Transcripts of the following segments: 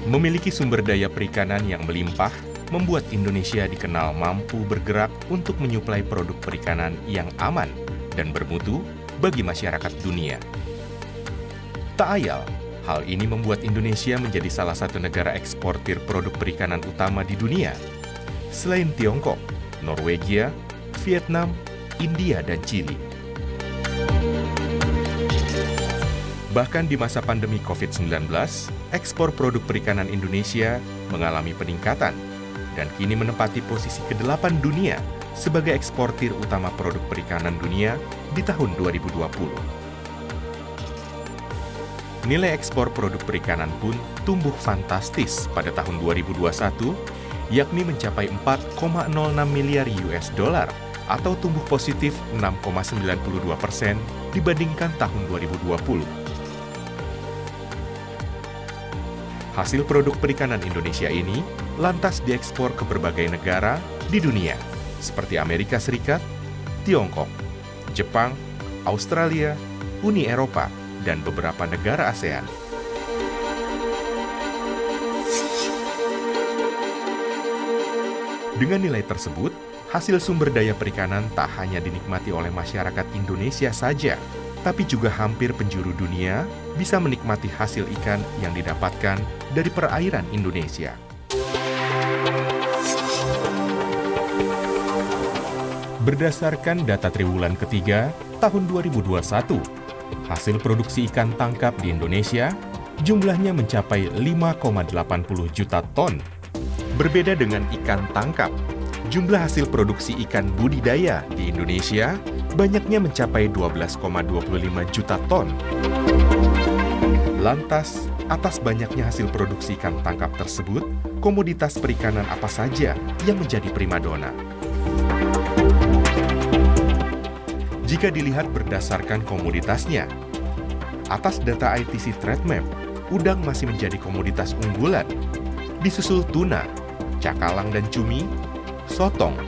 Memiliki sumber daya perikanan yang melimpah, membuat Indonesia dikenal mampu bergerak untuk menyuplai produk perikanan yang aman dan bermutu bagi masyarakat dunia. Tak ayal, hal ini membuat Indonesia menjadi salah satu negara eksportir produk perikanan utama di dunia. Selain Tiongkok, Norwegia, Vietnam, India, dan Chili. Bahkan di masa pandemi COVID-19, ekspor produk perikanan Indonesia mengalami peningkatan dan kini menempati posisi ke-8 dunia sebagai eksportir utama produk perikanan dunia di tahun 2020. Nilai ekspor produk perikanan pun tumbuh fantastis pada tahun 2021, yakni mencapai 4,06 miliar US dollar atau tumbuh positif 6,92% dibandingkan tahun 2020. Hasil produk perikanan Indonesia ini lantas diekspor ke berbagai negara di dunia, seperti Amerika Serikat, Tiongkok, Jepang, Australia, Uni Eropa, dan beberapa negara ASEAN. Dengan nilai tersebut, hasil sumber daya perikanan tak hanya dinikmati oleh masyarakat Indonesia saja, tapi juga hampir penjuru dunia bisa menikmati hasil ikan yang didapatkan dari perairan Indonesia. Berdasarkan data triwulan ketiga tahun 2021, hasil produksi ikan tangkap di Indonesia jumlahnya mencapai 5,80 juta ton. Berbeda dengan ikan tangkap, jumlah hasil produksi ikan budidaya di Indonesia banyaknya mencapai 12,25 juta ton. Lantas, atas banyaknya hasil produksi ikan tangkap tersebut, komoditas perikanan apa saja yang menjadi primadona? Jika dilihat berdasarkan komoditasnya, atas data ITC Trade Map, udang masih menjadi komoditas unggulan, disusul tuna, cakalang dan cumi, sotong,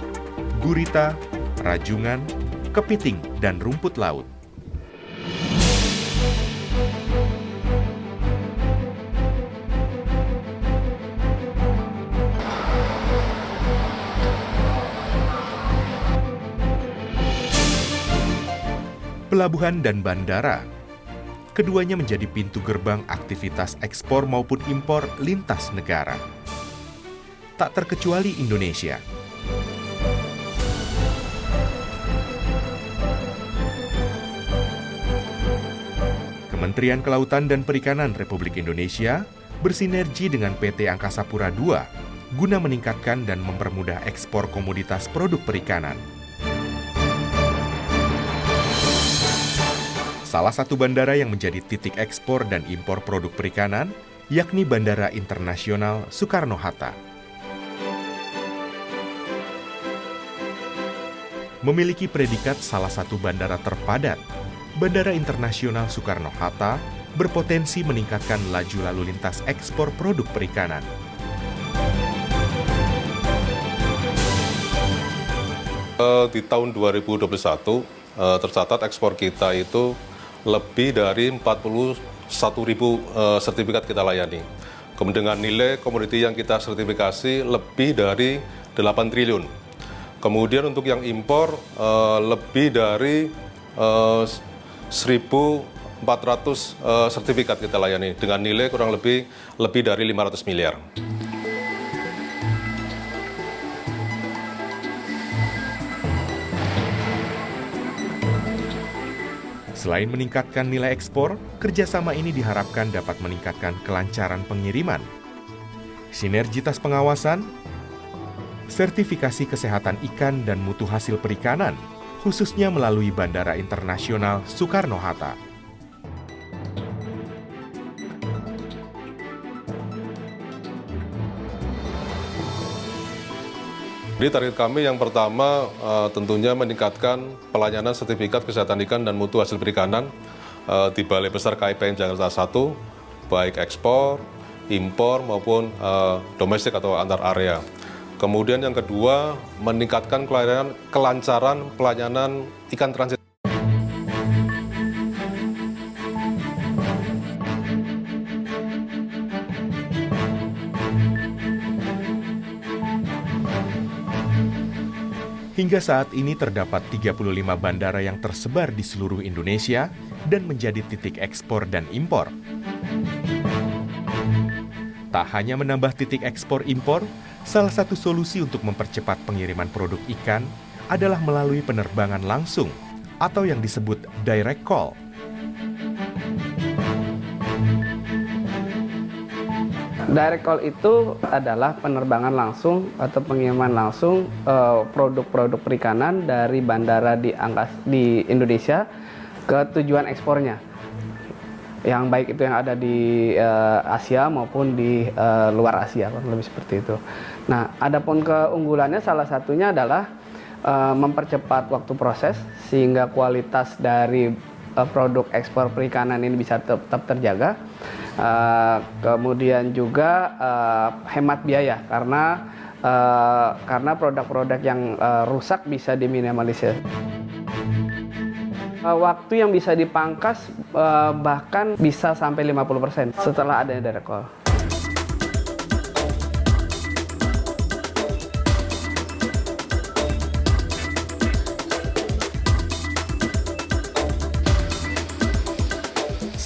gurita, rajungan, kepiting, dan rumput laut. Pelabuhan dan bandara. Keduanya menjadi pintu gerbang aktivitas ekspor maupun impor lintas negara. Tak terkecuali Indonesia. Kementerian Kelautan dan Perikanan Republik Indonesia bersinergi dengan PT Angkasa Pura II guna meningkatkan dan mempermudah ekspor komoditas produk perikanan. Salah satu bandara yang menjadi titik ekspor dan impor produk perikanan yakni Bandara Internasional Soekarno-Hatta. Memiliki predikat salah satu bandara terpadat, Bandara Internasional Soekarno-Hatta berpotensi meningkatkan laju lalu lintas ekspor produk perikanan. Di tahun 2021, tercatat ekspor kita itu lebih dari 41.000 sertifikat kita layani. Kemudian dengan nilai komoditi yang kita sertifikasi lebih dari 8 triliun. Kemudian untuk yang impor lebih dari 1.400 sertifikat kita layani dengan nilai kurang lebih dari 500 miliar. Selain meningkatkan nilai ekspor, kerjasama ini diharapkan dapat meningkatkan kelancaran pengiriman, sinergitas pengawasan, sertifikasi kesehatan ikan dan mutu hasil perikanan, khususnya melalui Bandara Internasional Soekarno-Hatta. Jadi target kami yang pertama tentunya meningkatkan pelayanan sertifikat kesehatan ikan dan mutu hasil perikanan di Balai Besar KIPN Jakarta 1, baik ekspor, impor maupun domestik atau antar area. Kemudian yang kedua, meningkatkan kelancaran pelayanan ikan transit. Hingga saat ini terdapat 35 bandara yang tersebar di seluruh Indonesia dan menjadi titik ekspor dan impor. Tak hanya menambah titik ekspor impor, salah satu solusi untuk mempercepat pengiriman produk ikan adalah melalui penerbangan langsung atau yang disebut direct call. Direct call itu adalah penerbangan langsung atau pengiriman langsung produk-produk perikanan dari bandara di Indonesia ke tujuan ekspornya. Yang baik itu yang ada di Asia maupun di luar Asia, lebih seperti itu. Nah, adapun keunggulannya salah satunya adalah mempercepat waktu proses sehingga kualitas dari produk ekspor perikanan ini bisa tetap terjaga. Kemudian juga hemat biaya karena produk-produk yang rusak bisa diminimalisir. Waktu yang bisa dipangkas bahkan bisa sampai 50% setelah adanya direct call.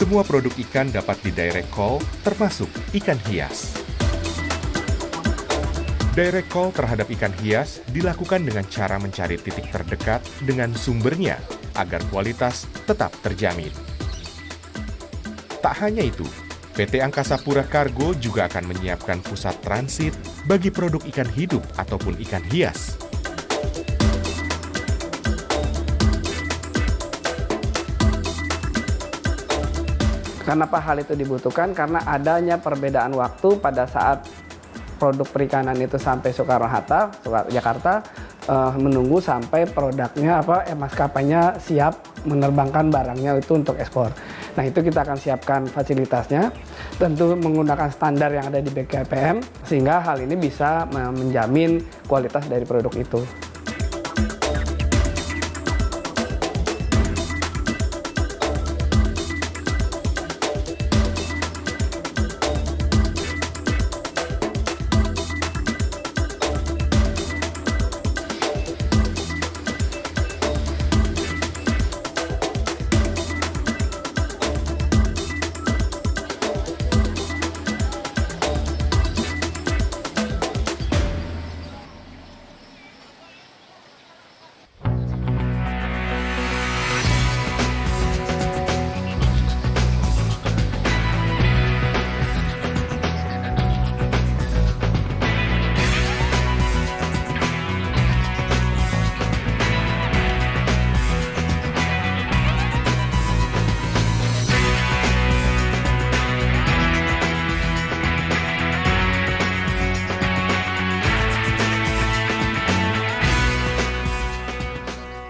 Semua produk ikan dapat di direct call, termasuk ikan hias. Direct call terhadap ikan hias dilakukan dengan cara mencari titik terdekat dengan sumbernya agar kualitas tetap terjamin. Tak hanya itu, PT Angkasa Pura Cargo juga akan menyiapkan pusat transit bagi produk ikan hidup ataupun ikan hias. Kenapa hal itu dibutuhkan? Karena adanya perbedaan waktu pada saat produk perikanan itu sampai Soekarno-Hatta, Jakarta, menunggu sampai produknya maskapainya siap menerbangkan barangnya itu untuk ekspor. Nah, itu kita akan siapkan fasilitasnya, tentu menggunakan standar yang ada di BKPM, sehingga hal ini bisa menjamin kualitas dari produk itu.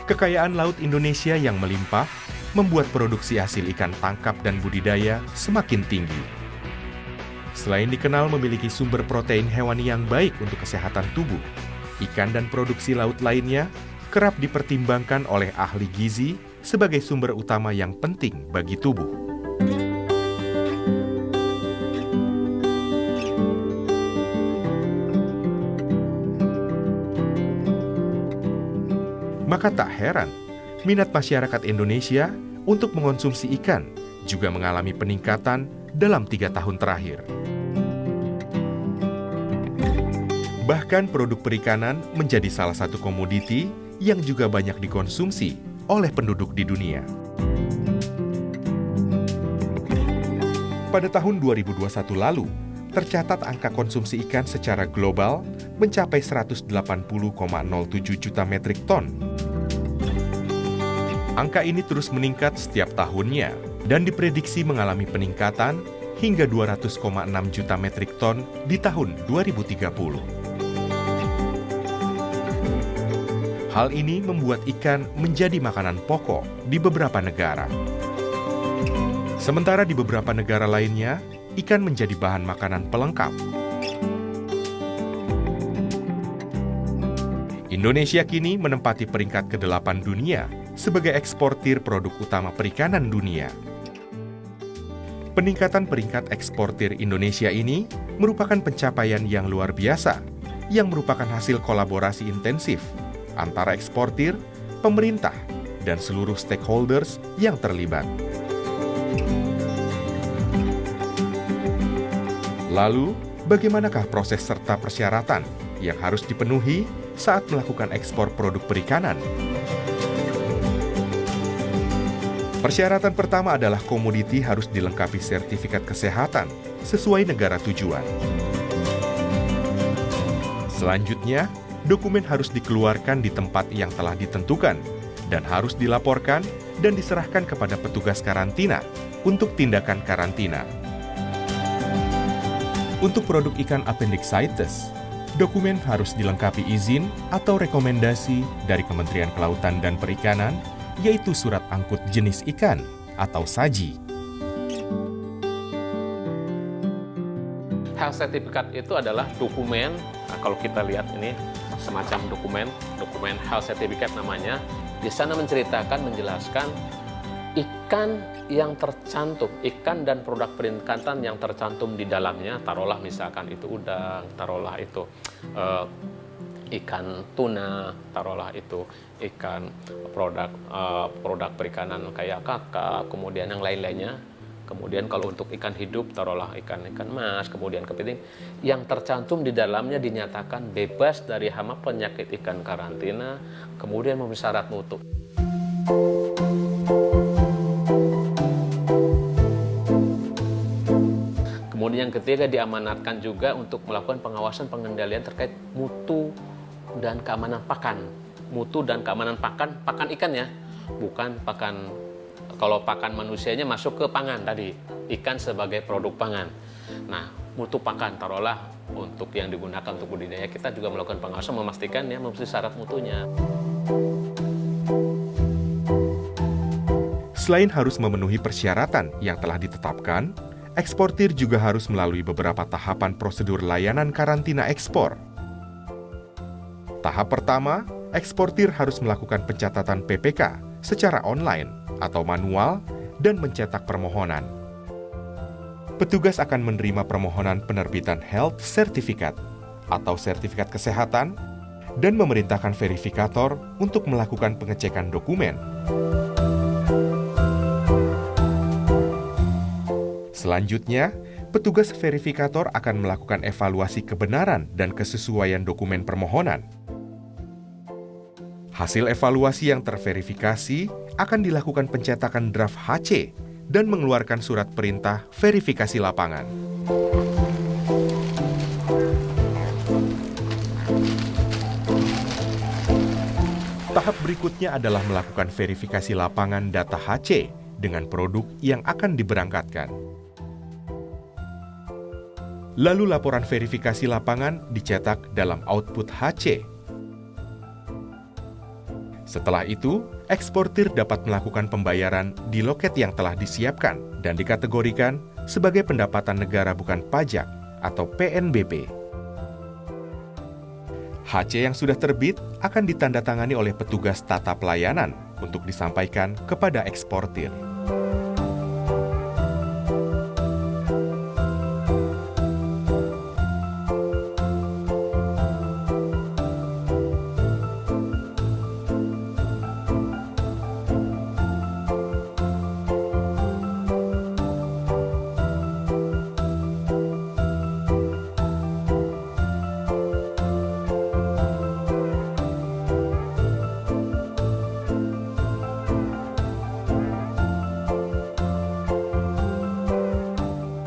Kekayaan laut Indonesia yang melimpah membuat produksi hasil ikan tangkap dan budidaya semakin tinggi. Selain dikenal memiliki sumber protein hewani yang baik untuk kesehatan tubuh, ikan dan produksi laut lainnya kerap dipertimbangkan oleh ahli gizi sebagai sumber utama yang penting bagi tubuh. Maka tak heran, minat masyarakat Indonesia untuk mengonsumsi ikan juga mengalami peningkatan dalam 3 tahun terakhir. Bahkan produk perikanan menjadi salah satu komoditi yang juga banyak dikonsumsi oleh penduduk di dunia. Pada tahun 2021 lalu, tercatat angka konsumsi ikan secara global mencapai 180,07 juta metrik ton. Angka ini terus meningkat setiap tahunnya dan diprediksi mengalami peningkatan hingga 200,6 juta metrik ton di tahun 2030. Hal ini membuat ikan menjadi makanan pokok di beberapa negara. Sementara di beberapa negara lainnya, ikan menjadi bahan makanan pelengkap. Indonesia kini menempati peringkat ke-8 dunia sebagai eksportir produk utama perikanan dunia. Peningkatan peringkat eksportir Indonesia ini merupakan pencapaian yang luar biasa, yang merupakan hasil kolaborasi intensif antara eksportir, pemerintah, dan seluruh stakeholders yang terlibat. Lalu, bagaimanakah proses serta persyaratan yang harus dipenuhi saat melakukan ekspor produk perikanan? Persyaratan pertama adalah komoditi harus dilengkapi sertifikat kesehatan sesuai negara tujuan. Selanjutnya, dokumen harus dikeluarkan di tempat yang telah ditentukan dan harus dilaporkan dan diserahkan kepada petugas karantina untuk tindakan karantina. Untuk produk ikan appendicitis, dokumen harus dilengkapi izin atau rekomendasi dari Kementerian Kelautan dan Perikanan, yaitu surat angkut jenis ikan atau SAJI. Health certificate itu adalah dokumen, nah, kalau kita lihat ini semacam dokumen health certificate namanya. Di sana menjelaskan ikan yang tercantum, ikan dan produk perikanan yang tercantum di dalamnya, taruhlah misalkan itu udang, taruhlah itu ikan tuna, taruhlah itu ikan produk perikanan kayak kakap, kemudian yang lain-lainnya. Kemudian kalau untuk ikan hidup, taruhlah ikan mas, kemudian kepiting, yang tercantum di dalamnya dinyatakan bebas dari hama penyakit ikan karantina, kemudian memenuhi syarat mutu. Kemudian yang ketiga, diamanatkan juga untuk melakukan pengawasan pengendalian terkait mutu dan keamanan pakan. Mutu dan keamanan pakan ikan ya, bukan pakan. Kalau pakan manusianya masuk ke pangan tadi, ikan sebagai produk pangan. Nah, mutu pakan taruhlah untuk yang digunakan untuk budidaya, kita juga melakukan pengawasan memastikan ya memenuhi syarat mutunya. Selain harus memenuhi persyaratan yang telah ditetapkan, eksportir juga harus melalui beberapa tahapan prosedur layanan karantina ekspor. Tahap pertama, eksportir harus melakukan pencatatan PPK secara online atau manual dan mencetak permohonan. Petugas akan menerima permohonan penerbitan health certificate atau sertifikat kesehatan dan memerintahkan verifikator untuk melakukan pengecekan dokumen. Selanjutnya, petugas verifikator akan melakukan evaluasi kebenaran dan kesesuaian dokumen permohonan. Hasil evaluasi yang terverifikasi akan dilakukan pencetakan draft HC dan mengeluarkan surat perintah verifikasi lapangan. Tahap berikutnya adalah melakukan verifikasi lapangan data HC dengan produk yang akan diberangkatkan. Lalu laporan verifikasi lapangan dicetak dalam output HC. Setelah itu, eksportir dapat melakukan pembayaran di loket yang telah disiapkan dan dikategorikan sebagai pendapatan negara bukan pajak atau PNBP. HC yang sudah terbit akan ditandatangani oleh petugas tata pelayanan untuk disampaikan kepada eksportir.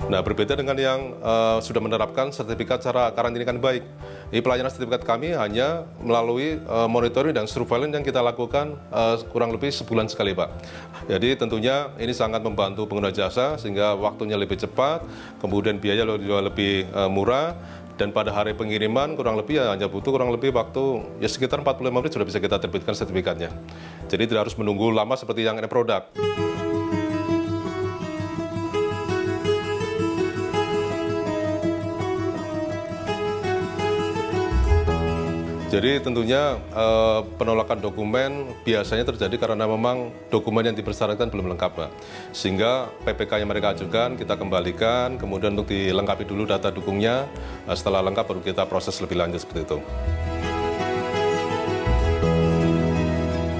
Nah, berbeda dengan yang sudah menerapkan sertifikat cara karantina ikan baik. Ini pelayanan sertifikat kami hanya melalui monitoring dan surveillance yang kita lakukan kurang lebih sebulan sekali, Pak. Jadi tentunya ini sangat membantu pengguna jasa sehingga waktunya lebih cepat, kemudian biaya juga lebih murah, dan pada hari pengiriman kurang lebih hanya butuh kurang lebih waktu ya sekitar 45 menit sudah bisa kita terbitkan sertifikatnya. Jadi tidak harus menunggu lama seperti yang end produk. Jadi tentunya penolakan dokumen biasanya terjadi karena memang dokumen yang dipersyaratkan belum lengkap, Pak. Sehingga PPK yang mereka ajukan kita kembalikan, kemudian untuk dilengkapi dulu data dukungnya, setelah lengkap baru kita proses lebih lanjut seperti itu.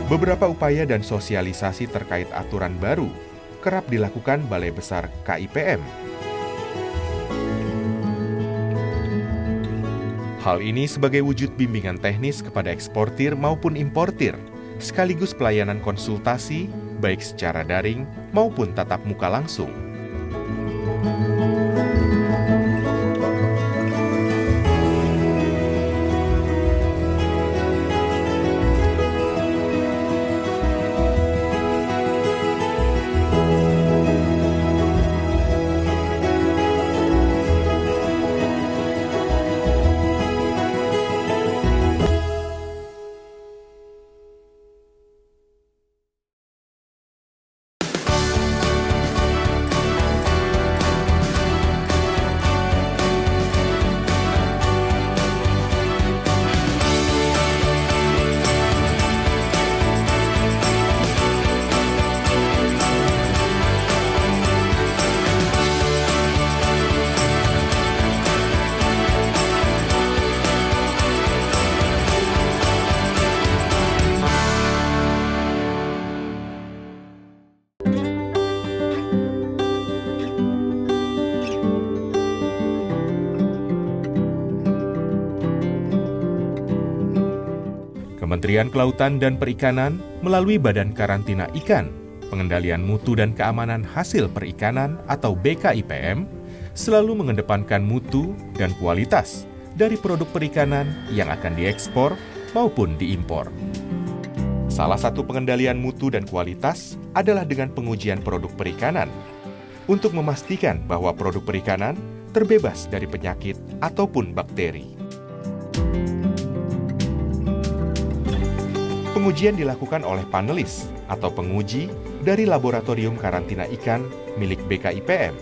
Beberapa upaya dan sosialisasi terkait aturan baru kerap dilakukan Balai Besar KIPM. Hal ini sebagai wujud bimbingan teknis kepada eksportir maupun importir, sekaligus pelayanan konsultasi baik secara daring maupun tatap muka langsung. Kementerian Kelautan dan Perikanan melalui Badan Karantina Ikan, Pengendalian Mutu dan Keamanan Hasil Perikanan atau BKIPM selalu mengedepankan mutu dan kualitas dari produk perikanan yang akan diekspor maupun diimpor. Salah satu pengendalian mutu dan kualitas adalah dengan pengujian produk perikanan untuk memastikan bahwa produk perikanan terbebas dari penyakit ataupun bakteri. Pengujian dilakukan oleh panelis atau penguji dari Laboratorium Karantina Ikan milik BKIPM.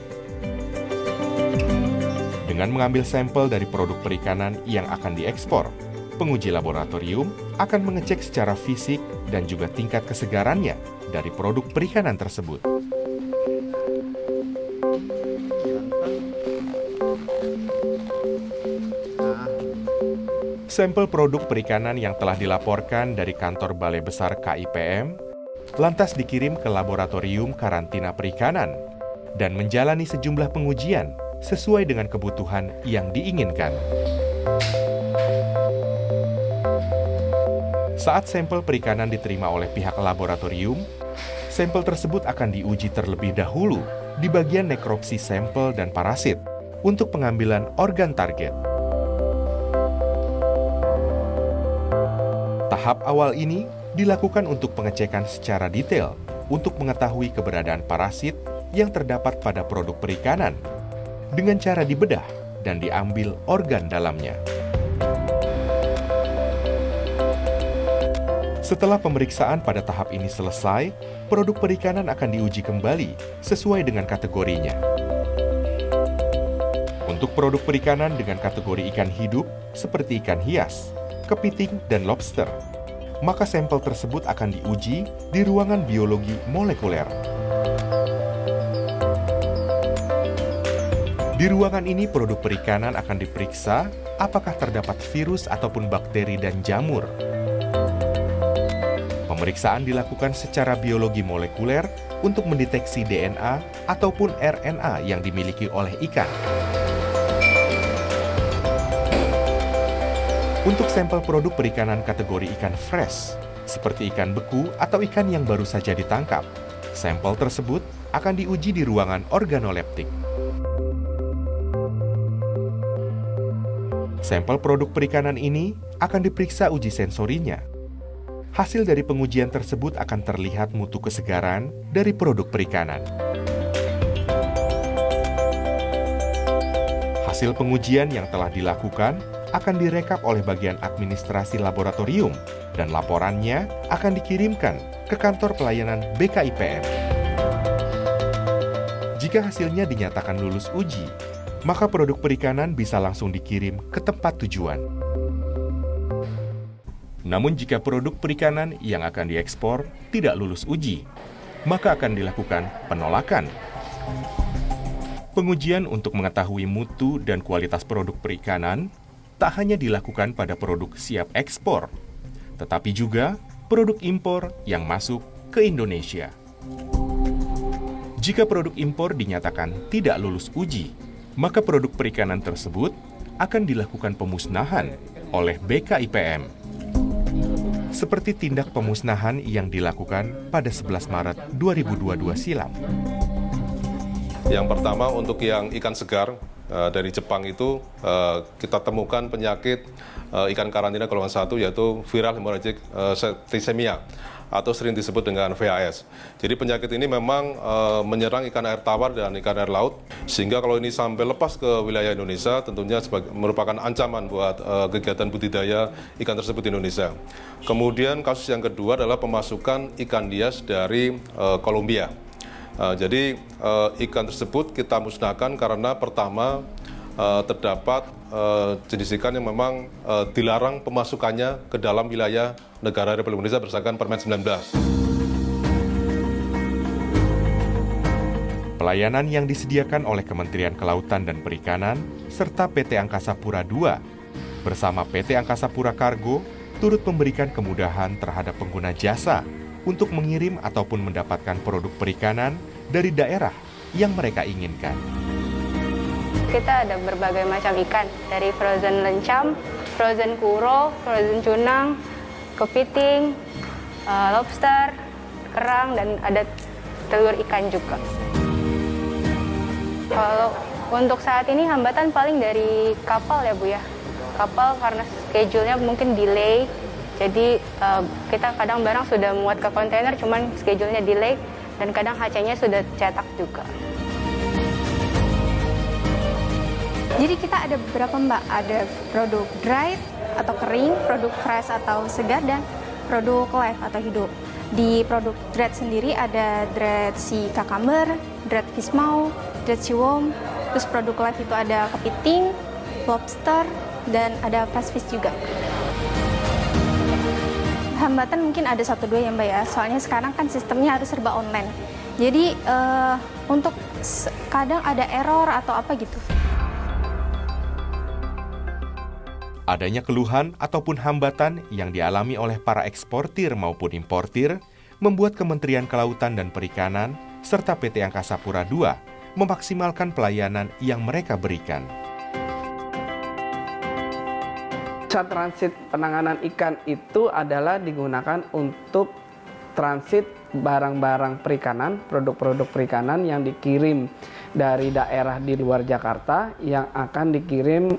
Dengan mengambil sampel dari produk perikanan yang akan diekspor, penguji laboratorium akan mengecek secara fisik dan juga tingkat kesegarannya dari produk perikanan tersebut. Sampel produk perikanan yang telah dilaporkan dari kantor Balai Besar KIPM lantas dikirim ke Laboratorium Karantina Perikanan dan menjalani sejumlah pengujian sesuai dengan kebutuhan yang diinginkan. Saat sampel perikanan diterima oleh pihak laboratorium, sampel tersebut akan diuji terlebih dahulu di bagian nekropsi sampel dan parasit untuk pengambilan organ target. Tahap awal ini dilakukan untuk pengecekan secara detail untuk mengetahui keberadaan parasit yang terdapat pada produk perikanan dengan cara dibedah dan diambil organ dalamnya. Setelah pemeriksaan pada tahap ini selesai, produk perikanan akan diuji kembali sesuai dengan kategorinya. Untuk produk perikanan dengan kategori ikan hidup seperti ikan hias, kepiting, dan lobster, maka sampel tersebut akan diuji di ruangan biologi molekuler. Di ruangan ini produk perikanan akan diperiksa apakah terdapat virus ataupun bakteri dan jamur. Pemeriksaan dilakukan secara biologi molekuler untuk mendeteksi DNA ataupun RNA yang dimiliki oleh ikan. Untuk sampel produk perikanan kategori ikan fresh, seperti ikan beku atau ikan yang baru saja ditangkap, sampel tersebut akan diuji di ruangan organoleptik. Sampel produk perikanan ini akan diperiksa uji sensorinya. Hasil dari pengujian tersebut akan terlihat mutu kesegaran dari produk perikanan. Hasil pengujian yang telah dilakukan akan direkap oleh bagian administrasi laboratorium dan laporannya akan dikirimkan ke kantor pelayanan BKIPM. Jika hasilnya dinyatakan lulus uji, maka produk perikanan bisa langsung dikirim ke tempat tujuan. Namun jika produk perikanan yang akan diekspor tidak lulus uji, maka akan dilakukan penolakan. Pengujian untuk mengetahui mutu dan kualitas produk perikanan tak hanya dilakukan pada produk siap ekspor, tetapi juga produk impor yang masuk ke Indonesia. Jika produk impor dinyatakan tidak lulus uji, maka produk perikanan tersebut akan dilakukan pemusnahan oleh BKIPM. Seperti tindak pemusnahan yang dilakukan pada 11 Maret 2022 silam. Yang pertama untuk yang ikan segar dari Jepang itu kita temukan penyakit ikan karantina golongan 1 yaitu viral hemorrhagic septicemia atau sering disebut dengan VHS. Jadi penyakit ini memang menyerang ikan air tawar dan ikan air laut, sehingga kalau ini sampai lepas ke wilayah Indonesia tentunya merupakan ancaman buat kegiatan budidaya ikan tersebut di Indonesia. Kemudian kasus yang kedua adalah pemasukan ikan hias dari Kolombia. Jadi ikan tersebut kita musnahkan karena pertama terdapat jenis ikan yang memang dilarang pemasukannya ke dalam wilayah negara Republik Indonesia berdasarkan Permen 19. Pelayanan yang disediakan oleh Kementerian Kelautan dan Perikanan serta PT Angkasa Pura II bersama PT Angkasa Pura Kargo turut memberikan kemudahan terhadap pengguna jasa untuk mengirim ataupun mendapatkan produk perikanan dari daerah yang mereka inginkan. Kita ada berbagai macam ikan, dari frozen lencam, frozen kuro, frozen cunang, kepiting, lobster, kerang, dan ada telur ikan juga. Kalau untuk saat ini hambatan paling dari kapal ya Bu ya. Kapal karena schedule-nya mungkin delay, jadi kita kadang barang sudah muat ke kontainer, cuman schedule-nya delay, dan kadang HC-nya sudah cetak juga. Jadi kita ada beberapa Mbak, ada produk dried atau kering, produk fresh atau segar, dan produk live atau hidup. Di produk dried sendiri ada dried sea cucumber, dried fish maw, dried sea worm, terus produk live itu ada kepiting, lobster, dan ada fresh fish juga. Hambatan mungkin ada 1-2 ya Mbak ya, soalnya sekarang kan sistemnya harus serba online. Jadi untuk kadang ada error atau apa gitu. Adanya keluhan ataupun hambatan yang dialami oleh para eksportir maupun importir membuat Kementerian Kelautan dan Perikanan serta PT Angkasa Pura II memaksimalkan pelayanan yang mereka berikan. Jasa transit penanganan ikan itu adalah digunakan untuk transit barang-barang perikanan, produk-produk perikanan yang dikirim dari daerah di luar Jakarta yang akan dikirim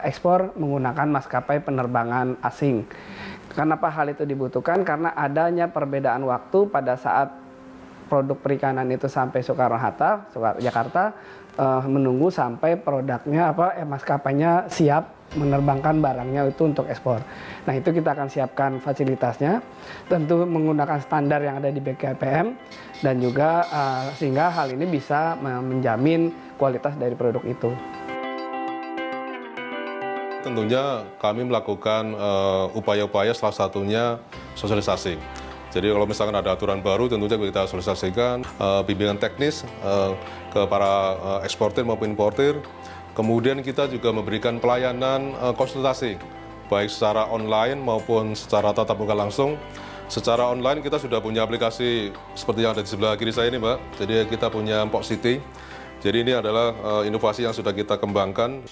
ekspor menggunakan maskapai penerbangan asing. Kenapa hal itu dibutuhkan? Karena adanya perbedaan waktu pada saat produk perikanan itu sampai Soekarno-Hatta, Jakarta, menunggu sampai produknya maskapainya siap menerbangkan barangnya itu untuk ekspor. Nah itu kita akan siapkan fasilitasnya, tentu menggunakan standar yang ada di BKIPM, dan juga sehingga hal ini bisa menjamin kualitas dari produk itu. Tentunya kami melakukan upaya-upaya, salah satunya sosialisasi. Jadi kalau misalkan ada aturan baru tentunya kita sosialisasikan, bimbingan teknis ke para eksportir maupun importir. Kemudian kita juga memberikan pelayanan konsultasi, baik secara online maupun secara tatap muka langsung. Secara online kita sudah punya aplikasi seperti yang ada di sebelah kiri saya ini Mbak. Jadi kita punya Mpok City. Jadi ini adalah inovasi yang sudah kita kembangkan.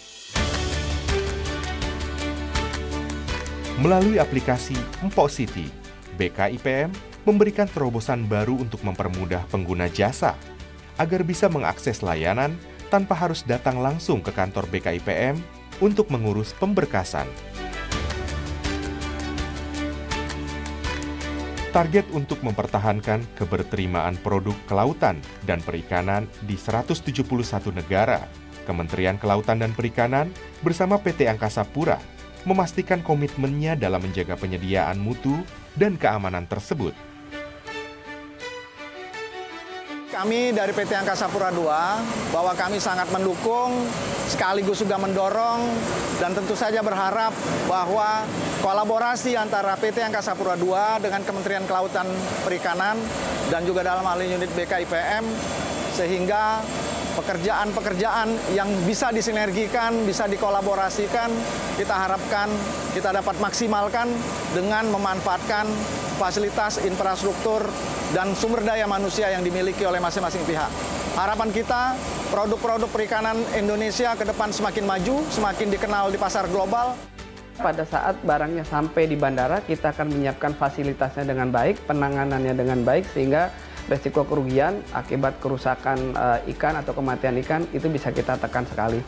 Melalui aplikasi Mpok City, BKIPM memberikan terobosan baru untuk mempermudah pengguna jasa agar bisa mengakses layanan tanpa harus datang langsung ke kantor BKIPM untuk mengurus pemberkasan. Target untuk mempertahankan keberterimaan produk kelautan dan perikanan di 171 negara, Kementerian Kelautan dan Perikanan bersama PT Angkasa Pura memastikan komitmennya dalam menjaga penyediaan mutu dan keamanan tersebut. Kami dari PT Angkasa Pura II bahwa kami sangat mendukung, sekaligus juga mendorong, dan tentu saja berharap bahwa kolaborasi antara PT Angkasa Pura II dengan Kementerian Kelautan Perikanan dan juga dalam hal ini unit BKIPM, sehingga pekerjaan-pekerjaan yang bisa disinergikan, bisa dikolaborasikan, kita harapkan kita dapat maksimalkan dengan memanfaatkan fasilitas, infrastruktur, dan sumber daya manusia yang dimiliki oleh masing-masing pihak. Harapan kita, produk-produk perikanan Indonesia ke depan semakin maju, semakin dikenal di pasar global. Pada saat barangnya sampai di bandara, kita akan menyiapkan fasilitasnya dengan baik, penanganannya dengan baik, sehingga resiko kerugian akibat kerusakan ikan atau kematian ikan itu bisa kita tekan sekali.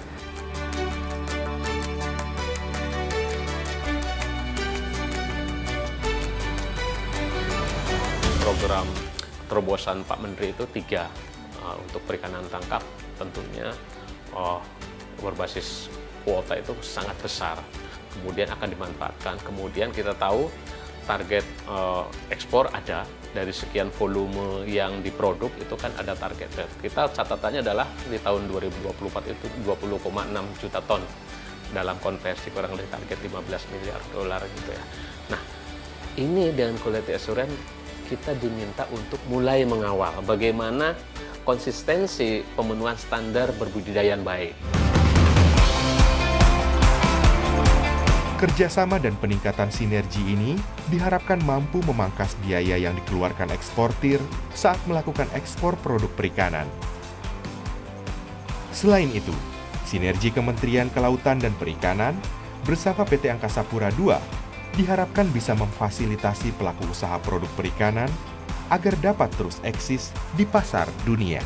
Program terobosan Pak Menteri itu 3 untuk perikanan tangkap, tentunya berbasis kuota itu sangat besar, kemudian akan dimanfaatkan. Kemudian kita tahu target ekspor ada, dari sekian volume yang diproduk itu kan ada target. Kita catatannya adalah di tahun 2024 itu 20,6 juta ton dalam konversi kurang lebih target 15 miliar dolar gitu ya. Nah, ini dengan quality assurance kita diminta untuk mulai mengawal bagaimana konsistensi pemenuhan standar berbudidaya yang baik. Kerjasama dan peningkatan sinergi ini diharapkan mampu memangkas biaya yang dikeluarkan eksportir saat melakukan ekspor produk perikanan. Selain itu, sinergi Kementerian Kelautan dan Perikanan bersama PT Angkasa Pura II diharapkan bisa memfasilitasi pelaku usaha produk perikanan agar dapat terus eksis di pasar dunia.